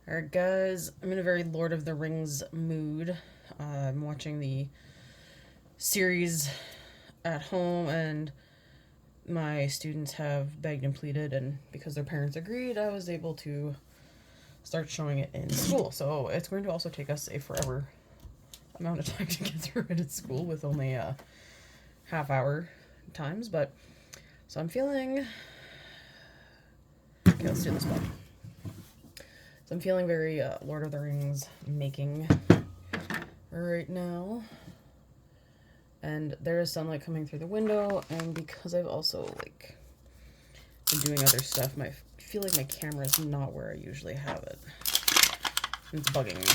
Alright guys, I'm in a very Lord of the Rings mood. I'm watching the series at home and my students have begged and pleaded, and because their parents agreed, I was able to start showing it in school. So it's going to also take us a forever amount of time to get through it at school with only half hour times, but so I'm feeling okay, let's do this one. So I'm feeling very Lord of the Rings making right now. And there is sunlight coming through the window, and because I've also been doing other stuff, I feel like my camera is not where I usually have it. It's bugging me.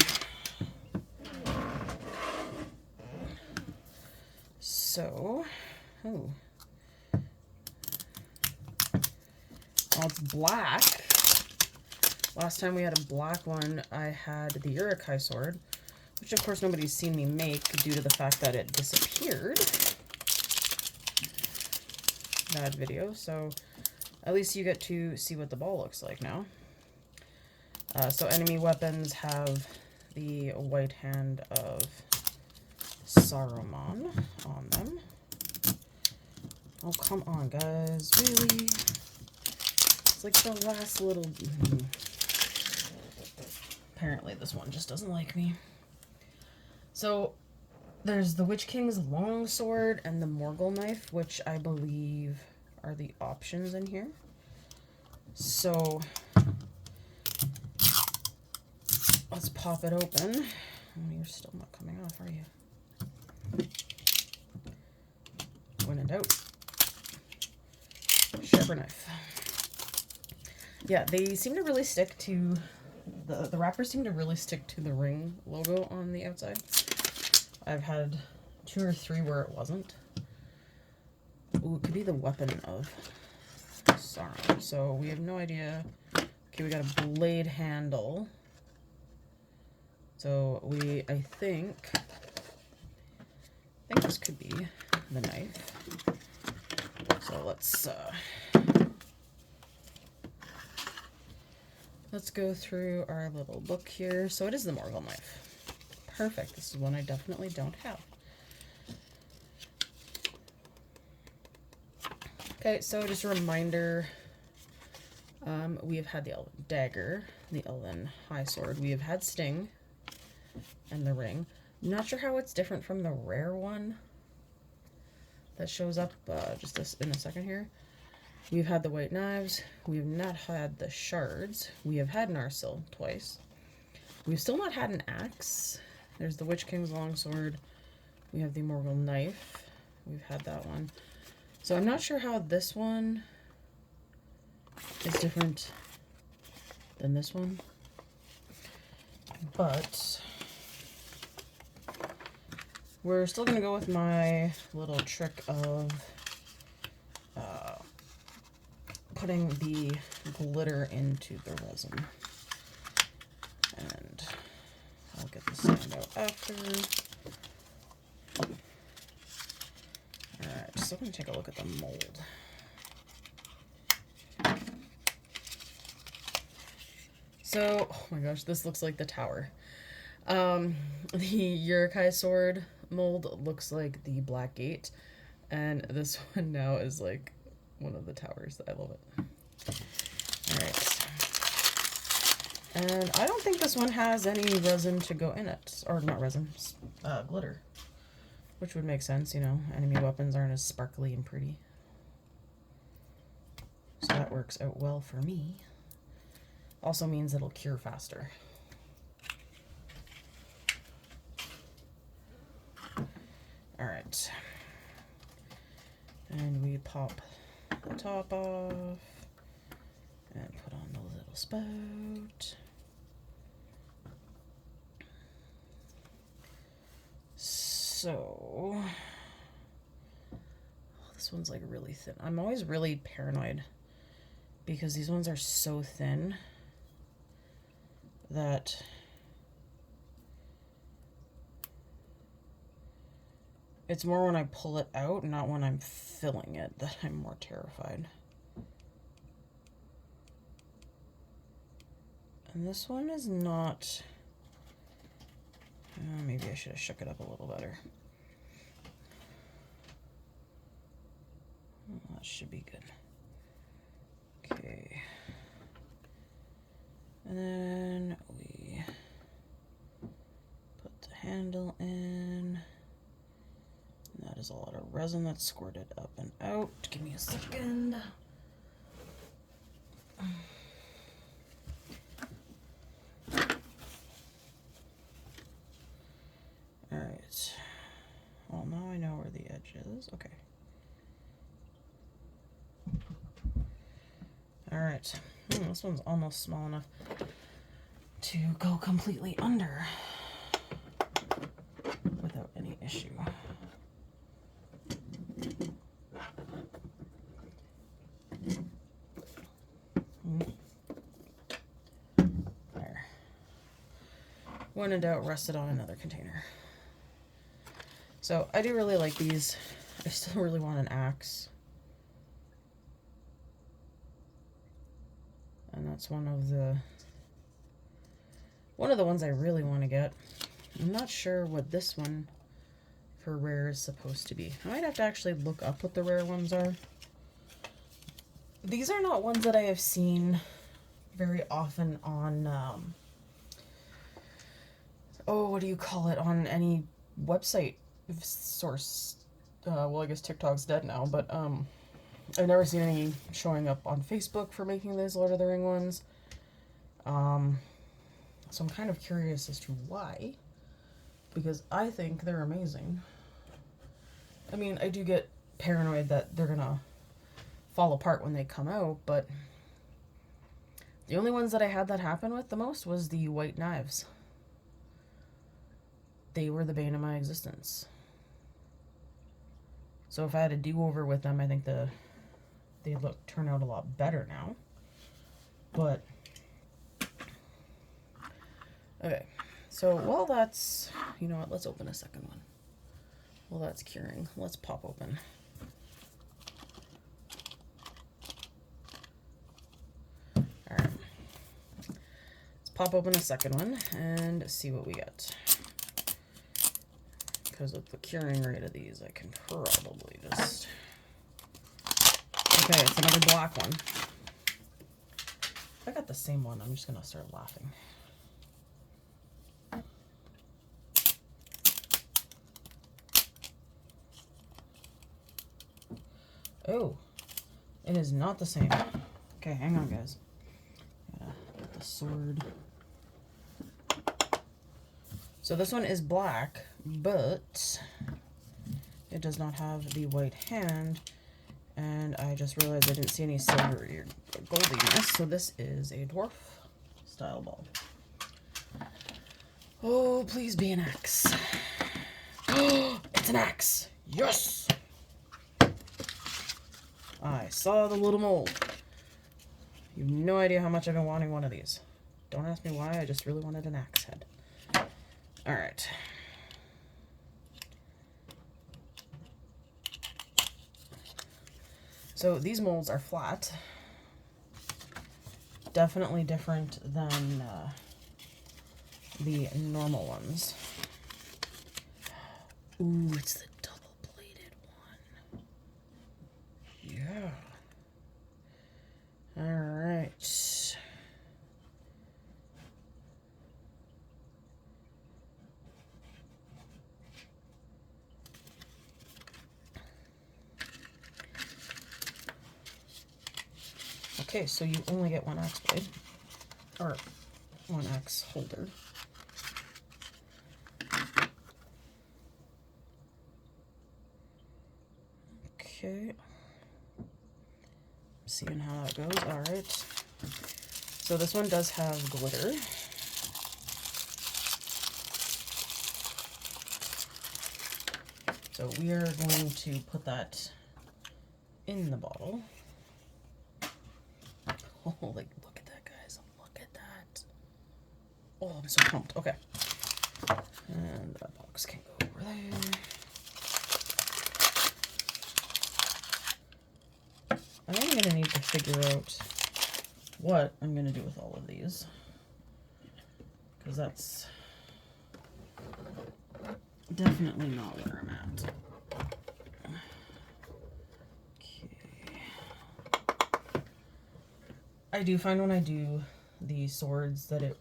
So, oh, well, it's black. Last time we had a black one, I had the Uruk-hai sword, which of course nobody's seen me make due to the fact that it disappeared. That video, so at least you get to see what the ball looks like now. So enemy weapons have the white hand of Saruman on them. Oh, come on, guys. Really? It's like the last little... Apparently this one just doesn't like me. So there's the Witch King's longsword and the Morgul knife, which I believe are the options in here. So let's pop it open. Oh, you're still not coming off, are you? When in doubt, sharper knife. Yeah, they seem to really stick to the wrappers seem to really stick to the ring logo on the outside. I've had 2 or 3 where it wasn't. Ooh, it could be the weapon of Sauron. So we have no idea. Okay, we got a blade handle. So I think this could be the knife. So let's go through our little book here. So it is the Morgul knife. Perfect. This is one I definitely don't have. Okay, so just a reminder, we have had the Elven dagger, the Elven high sword. We have had Sting and the ring. Not sure how it's different from the rare one that shows up in a second here. We've had the white knives. We have not had the shards. We have had Narsil twice. We've still not had an axe. There's the Witch King's longsword. We have the Morgul knife. We've had that one. So I'm not sure how this one is different than this one. But we're still going to go with my little trick of putting the glitter into the resin. And I'll get the sand out after. Alright, so I'm going to take a look at the mold. So, oh my gosh, this looks like the tower. The Uruk-hai sword mold looks like the Black Gate, and this one now is like one of the towers. I love it. Alright. And I don't think this one has any resin to go in it. Or not resin, glitter. Which would make sense, you know. Enemy weapons aren't as sparkly and pretty. So that works out well for me. Also means it'll cure faster. Alright. And we pop the top off. And put on the little spout. So, this one's like really thin. I'm always really paranoid because these ones are so thin that it's more when I pull it out, not when I'm filling it, that I'm more terrified. And this one is not... maybe I should have shook it up a little better. Oh, that should be good. Okay. And then we put the handle in. And that is a lot of resin that's squirted up and out. Give me a second. Alright. Well, now I know where the edge is. Okay. Alright. This one's almost small enough to go completely under without any issue. There. When in doubt, rest it on another container. So I do really like these. I still really want an axe. And that's one of the ones I really want to get. I'm not sure what this one for rare is supposed to be. I might have to actually look up what the rare ones are. These are not ones that I have seen very often on, what do you call it, on any website source. Well, I guess TikTok's dead now, but I've never seen any showing up on Facebook for making those Lord of the Ring ones. So I'm kind of curious as to why, because I think they're amazing. I mean, I do get paranoid that they're gonna fall apart when they come out, but the only ones that I had that happen with the most was the white knives. They were the bane of my existence. So if I had a do-over with them, I think they turn out a lot better now. But okay, so while that's, you know what, let's open a second one. While that's curing, let's pop open. Alright, let's pop open a second one and see what we get. Because with the curing rate of these, I can probably just... Okay, it's another black one. If I got the same one, I'm just going to start laughing. Oh, it is not the same. Okay, hang on, guys. Gotta get the sword. So this one is black, but it does not have the white hand. And I just realized I didn't see any silvery or goldiness, so this is a dwarf style ball. Oh, please be an axe. Oh, it's an axe. Yes! I saw the little mold. You have no idea how much I've been wanting one of these. Don't ask me why, I just really wanted an axe head. Alright. So these molds are flat. Definitely different than the normal ones. Ooh, it's the double-bladed one. Yeah. Alright. Okay, so you only get one axe blade, or one axe holder. Okay. Seeing how that goes. Alright. So this one does have glitter. So we are going to put that in the bottle. Oh, like, look at that, guys. Look at that. Oh, I'm so pumped. Okay. And that box can go over there. I'm going to need to figure out what I'm going to do with all of these. because that's definitely not where I'm at. I do find when I do the swords that it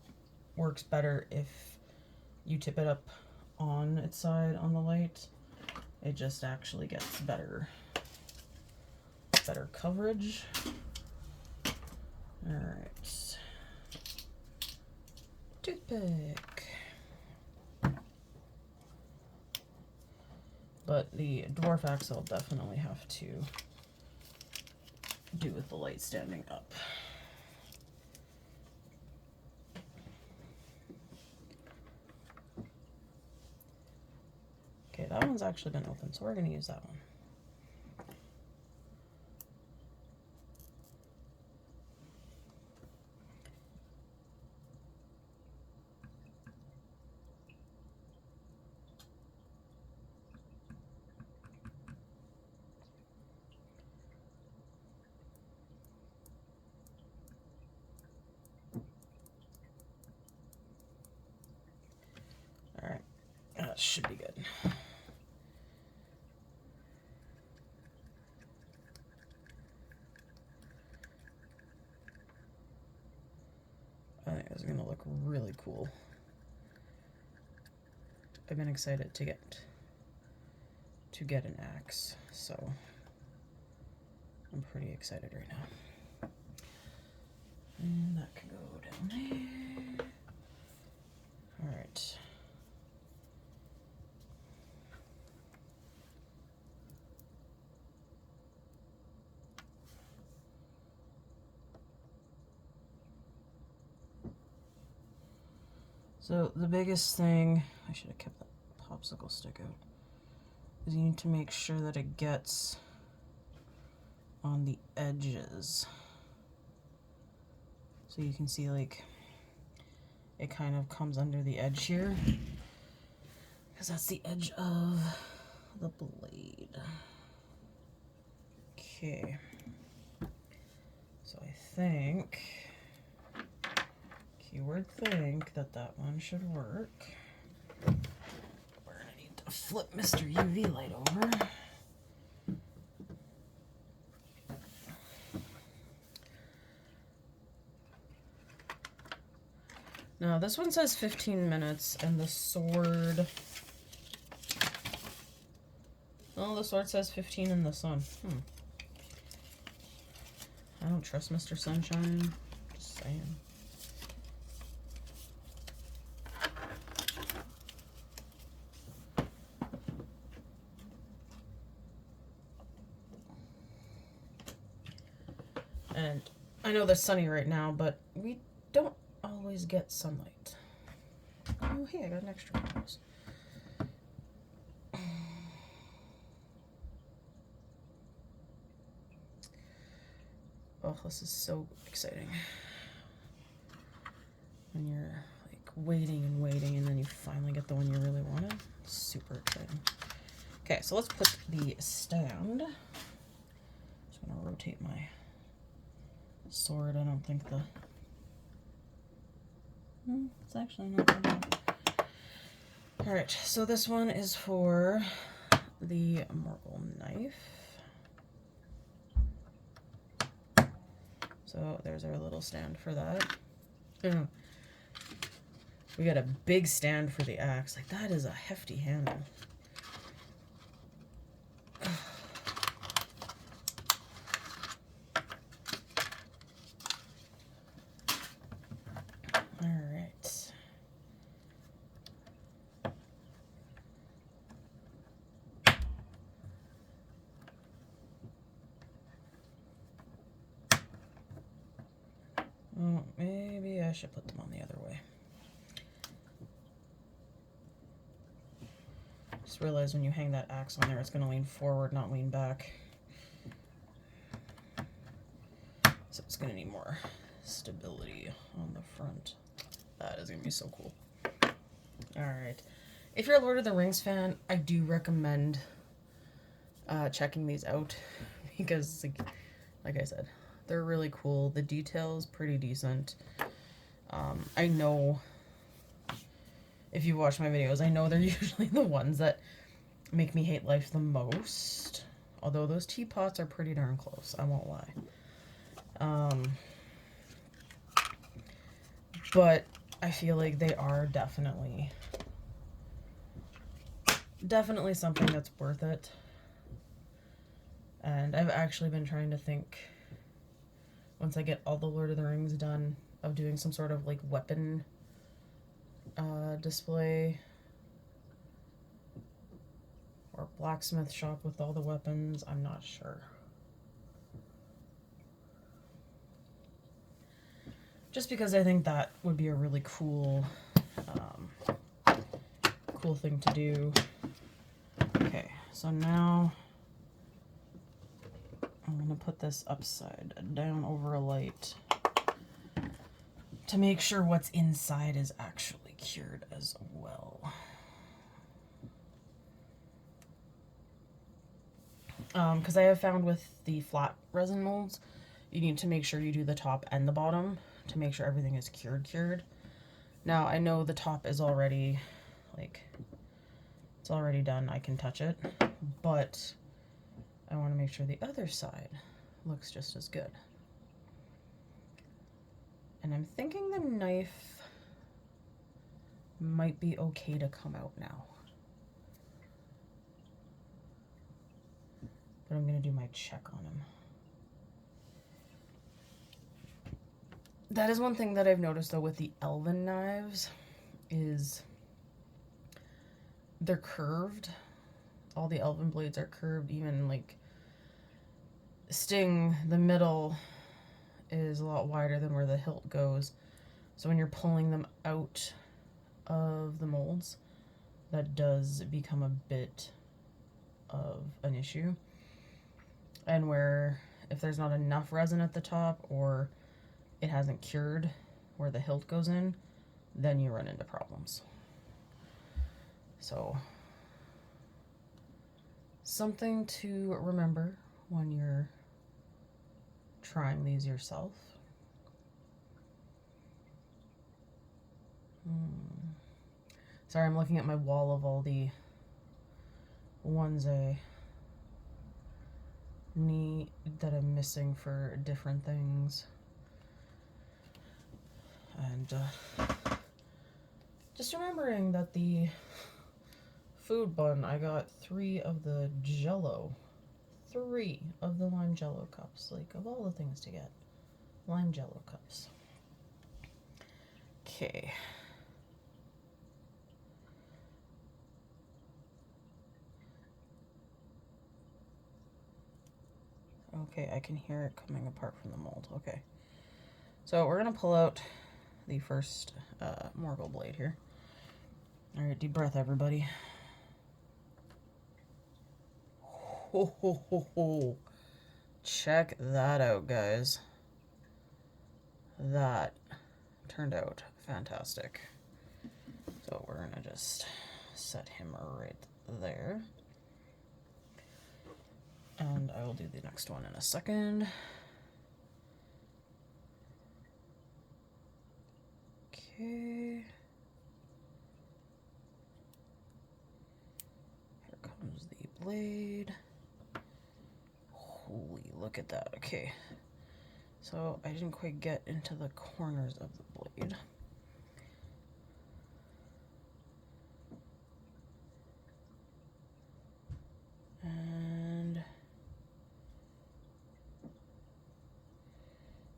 works better if you tip it up on its side on the light. It just actually gets better coverage. All right, toothpick. But the dwarf axe I'll definitely have to do with the light standing up. Okay, that one's actually been open, so we're going to use that one. All right, that should be good. I think this is going to look really cool. I've been excited to get an axe, so I'm pretty excited right now. And that can go down there. All right. So the biggest thing, I should have kept that popsicle stick out, is you need to make sure that it gets on the edges. So you can see like it kind of comes under the edge here, because that's the edge of the blade. Okay, so I think, keyword think, that one should work. We're gonna need to flip Mr. UV light over. Now this one says 15 minutes and the sword, oh, the sword says 15 in the sun. I don't trust Mr. Sunshine, just saying. And I know it's sunny right now, but we don't always get sunlight. Oh, hey, I got an extra one of those. Oh, this is so exciting. When you're like waiting and waiting and then you finally get the one you really wanted. Super exciting. Okay, so let's put the stand. Just gonna rotate my sword. I don't think the... it's actually not that bad. Alright, so this one is for the Morgul knife. So there's our little stand for that. We got a big stand for the axe. Like, that is a hefty handle. Alright. Oh, maybe I should put them on the other way. Just realized when you hang that axe on there, it's going to lean forward, not lean back. So it's going to need more stability on the front. That is going to be so cool. Alright. If you're a Lord of the Rings fan, I do recommend checking these out. Because, like I said, they're really cool. The detail is pretty decent. I know if you watch my videos, I know they're usually the ones that make me hate life the most. Although those teapots are pretty darn close, I won't lie. But I feel like they are definitely something that's worth it. And I've actually been trying to think, once I get all the Lord of the Rings done, of doing some sort of like weapon display or blacksmith shop with all the weapons. I'm not sure. Just because I think that would be a really cool thing to do. Okay, so now I'm gonna put this upside down over a light to make sure what's inside is actually cured as well. Because I have found with the flat resin molds, you need to make sure you do the top and the bottom to make sure everything is cured. Now, I know the top is already, like, it's already done. I can touch it, but I want to make sure the other side looks just as good. And I'm thinking the knife might be okay to come out now. But I'm going to do my check on him. That is one thing that I've noticed, though, with the elven knives, is they're curved. All the elven blades are curved. Even, like, Sting, the middle is a lot wider than where the hilt goes. So when you're pulling them out of the molds, that does become a bit of an issue. And where, if there's not enough resin at the top, or it hasn't cured where the hilt goes in, then you run into problems. So, something to remember when you're trying these yourself. Sorry, I'm looking at my wall of all the ones I need that I'm missing for different things. And just remembering that the food bun, I got 3 of the Jello. 3 of the lime Jello cups. Like, of all the things to get, lime Jello cups. Okay. Okay, I can hear it coming apart from the mold. Okay. So we're going to pull out the first Morgul blade here. Alright, deep breath, everybody. Ho, ho, ho, ho. Check that out, guys. That turned out fantastic. So we're going to just set him right there. And I will do the next one in a second. Okay. Here comes the blade. Holy, look at that. Okay. So I didn't quite get into the corners of the blade. And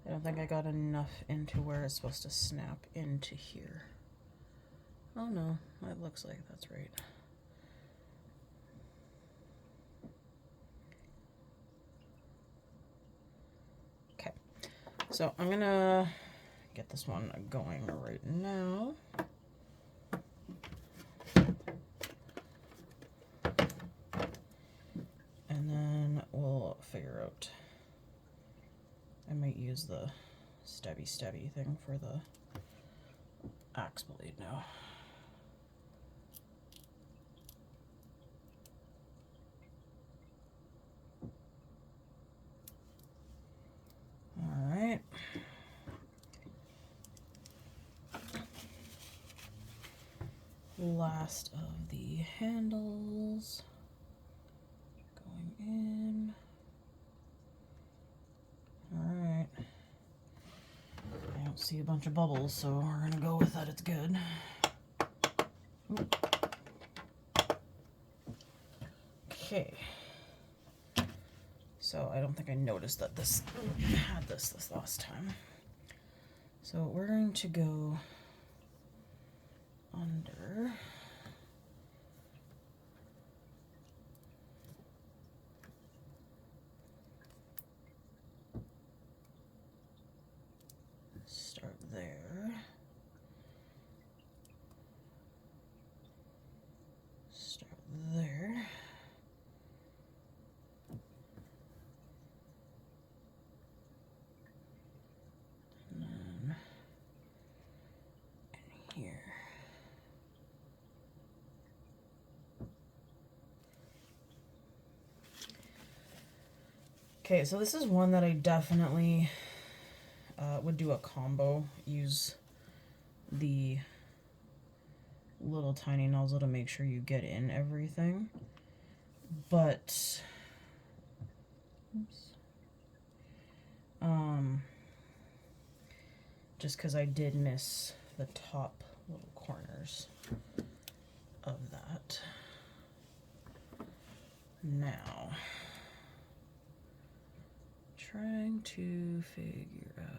I don't think I got enough into where it's supposed to snap into here. Oh no, that looks like that's right. Okay, so I'm gonna get this one going right now. And then we'll figure out, I might use the stabby thing for the axe blade now. Alright. last of the handles going in. Alright. I don't see a bunch of bubbles, so we're gonna go with that. It's good. Okay. So I don't think I noticed that this had this last time. So we're going to go under. Start there. Start there. And then in here. Okay, so this is one that I definitely would do a combo. Use the little tiny nozzle to make sure you get in everything. But just because I did miss the top little corners of that. Now, trying to figure out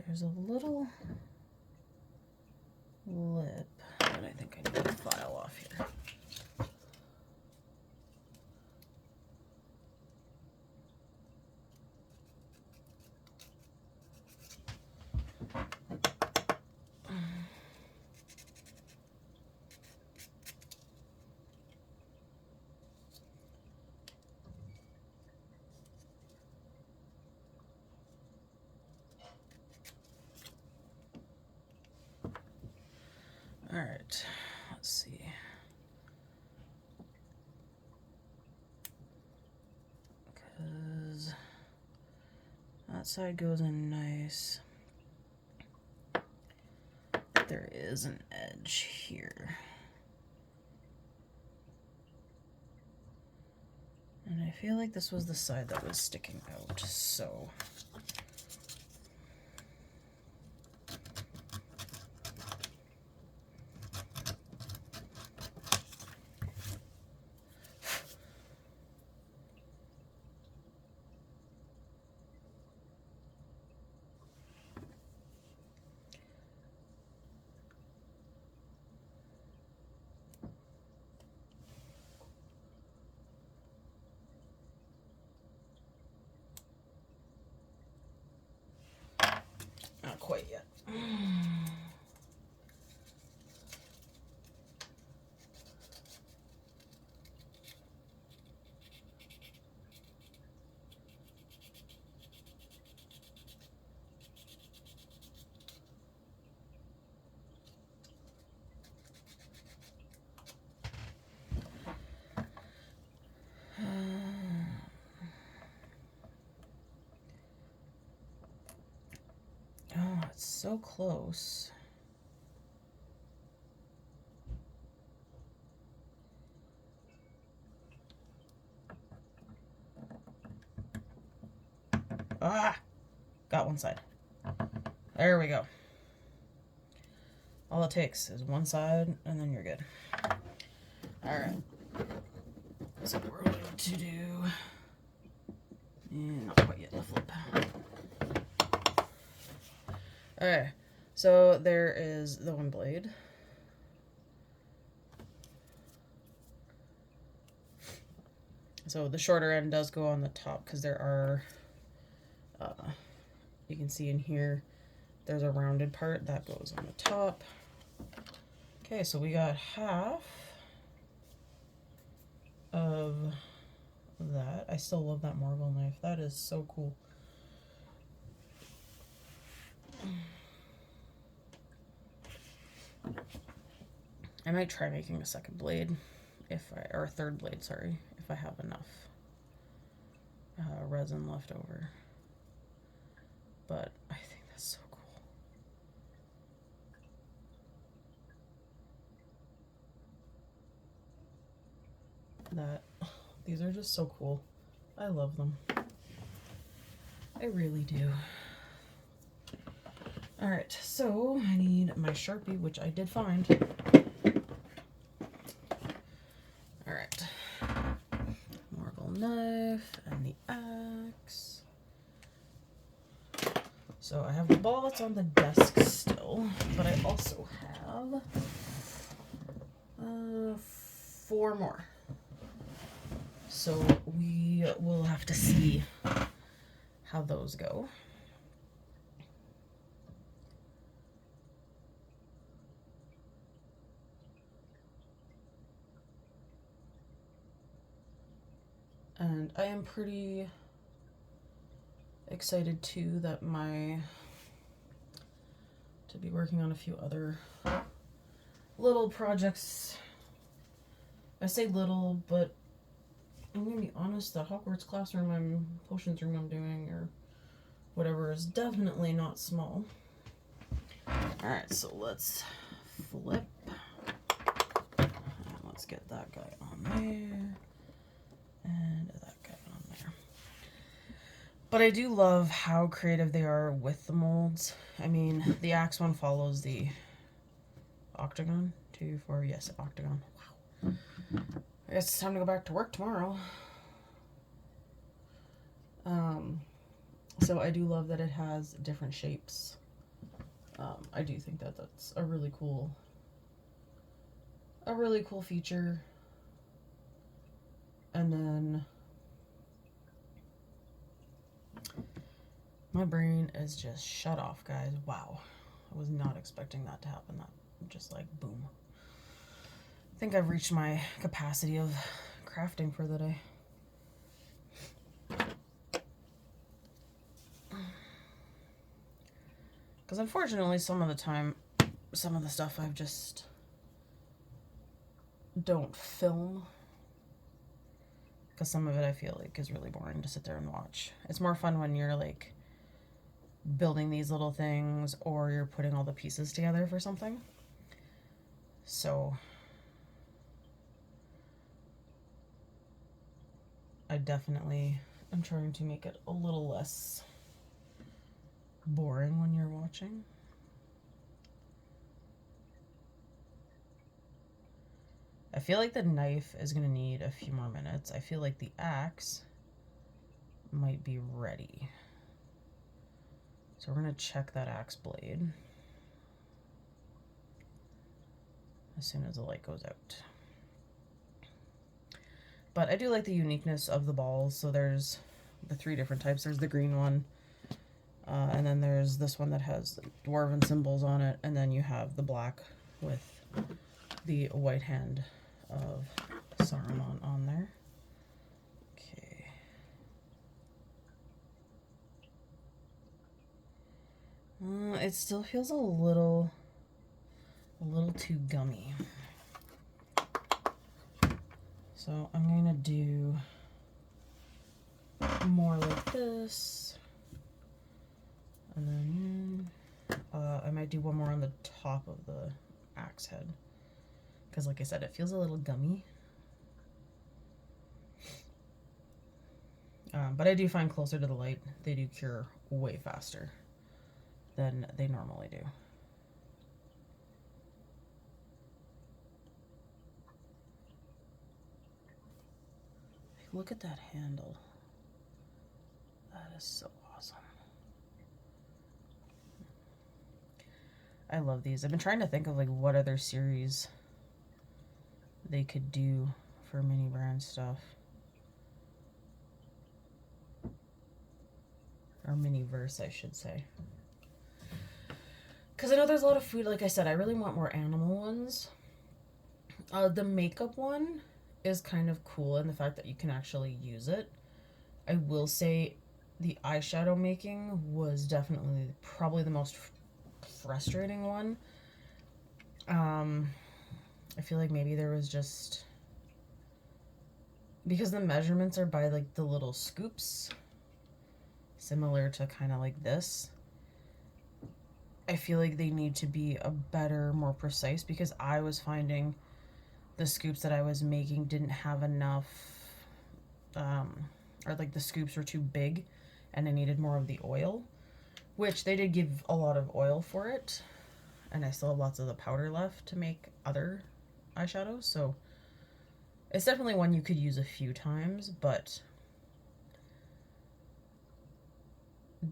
there's a little lip that I think I need to file off here. All right, let's see. Because that side goes in nice. There is an edge here. And I feel like this was the side that was sticking out, so. Not quite yet. Oh, it's so close. Ah! Got one side. There we go. All it takes is one side, and then you're good. Alright. So we're going to do... not quite yet, the flip. Alright, so there is the one blade. So the shorter end does go on the top because there are, you can see in here, there's a rounded part that goes on the top. Okay, so we got half. of that. I still love that Marvel knife. That is so cool. I might try making a second blade or a third blade, sorry, if I have enough resin left over. But I think that's so cool. These are just so cool. I love them. I really do. All right, so I need my Sharpie, which I did find. All right, Marble knife and the axe. So I have the ball that's on the desk still, but I also have 4 more. So we will have to see how those go. And I am pretty excited too that to be working on a few other little projects. I say little, but I'm gonna be honest, the Hogwarts classroom potions room I'm doing, or whatever, is definitely not small. Alright, so let's flip. And let's get that guy on there. And that guy on there. But I do love how creative they are with the molds. I mean, the axe one follows the octagon. 2, 4, yes, octagon. Wow. I guess it's time to go back to work tomorrow. So I do love that it has different shapes. I do think that that's a really cool feature. And then my brain is just shut off, guys. Wow. I was not expecting that to happen. That just like boom. I think I've reached my capacity of crafting for the day. Because unfortunately, some of the time, some of the stuff I've just don't film. Because some of it I feel like is really boring to sit there and watch. It's more fun when you're like building these little things or you're putting all the pieces together for something. So I definitely am trying to make it a little less boring when you're watching. I feel like the knife is going to need a few more minutes. I feel like the axe might be ready. So we're going to check that axe blade as soon as the light goes out. But I do like the uniqueness of the balls. So there's the 3 different types. There's the green one. And then there's this one that has dwarven symbols on it. And then you have the black with the white hand of Saruman on there. Okay. It still feels a little too gummy. So I'm going to do more like this. And then I might do one more on the top of the axe head. Because like I said, it feels a little gummy. But I do find closer to the light, they do cure way faster than they normally do. Look at that handle. That is so awesome. I love these. I've been trying to think of like what other series they could do for mini brand stuff. Or mini verse, I should say. Because I know there's a lot of food. Like I said, I really want more animal ones. The makeup one is kind of cool in the fact that you can actually use it. I will say the eyeshadow making was definitely probably the most frustrating one. I feel like maybe there was just, because the measurements are by like the little scoops, similar to kind of like this. I feel like they need to be a better, more precise, because I was finding the scoops that I was making didn't have enough, or like the scoops were too big and I needed more of the oil, which they did give a lot of oil for it. And I still have lots of the powder left to make other eyeshadows. So it's definitely one you could use a few times, but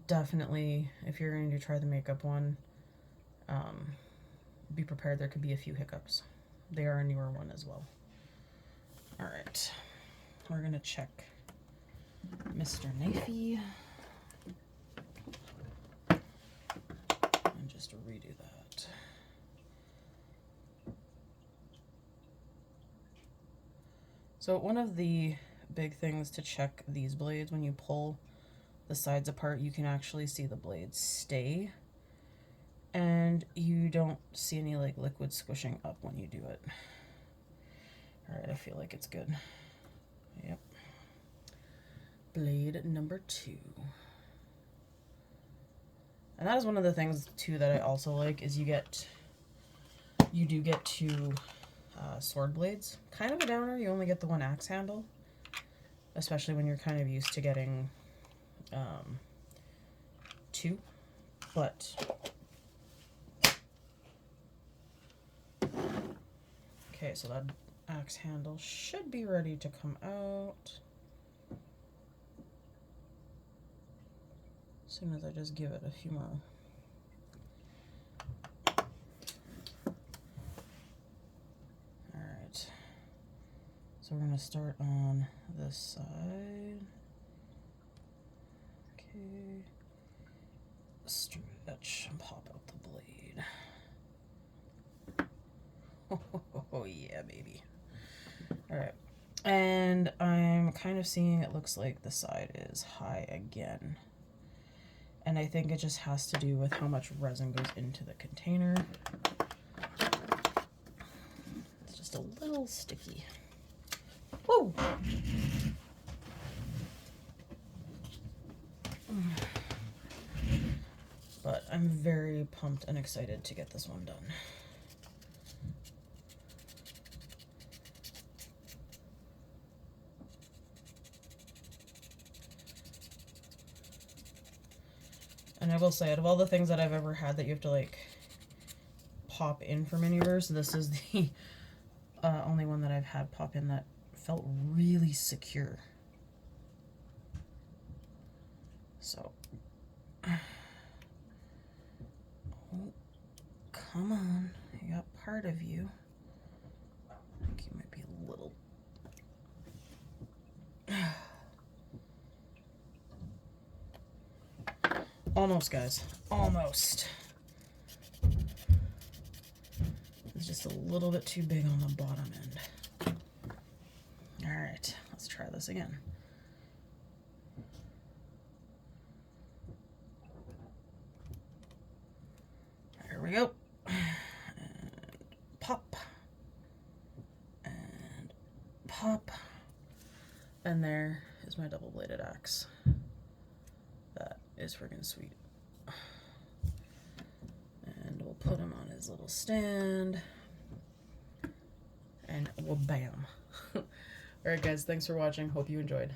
definitely if you're going to try the makeup one, be prepared there could be a few hiccups. They are a newer one as well. All right, we're gonna check Mr. Knifey and just redo that. So one of the big things to check these blades, when you pull the sides apart, you can actually see the blades stay, and you don't see any like liquid squishing up when you do it. All right, I feel like it's good. Yep. Blade number 2. And that is one of the things too that I also like, is you do get 2 sword blades. Kind of a downer, you only get the 1 axe handle, especially when you're kind of used to getting 2, but okay, so that axe handle should be ready to come out as soon as I just give it a few more. Alright, so we're going to start on this side. Okay, stretch and pop out the blade. Oh yeah, baby. Alright, and I'm kind of seeing it looks like the side is high again. And I think it just has to do with how much resin goes into the container. It's just a little sticky. Whoa! But I'm very pumped and excited to get this one done. And I will say, out of all the things that I've ever had that you have to like pop in for Miniverse, this is the only one that I've had pop in that felt really secure. So, oh, come on, you got part of you. I think you might be a little. Almost, guys. Almost. It's just a little bit too big on the bottom end. Alright, let's try this again. There we go. And pop. And pop. And there is my double-bladed axe. That is friggin' sweet. And we'll put him on his little stand. And well, bam. Alright guys, thanks for watching. Hope you enjoyed.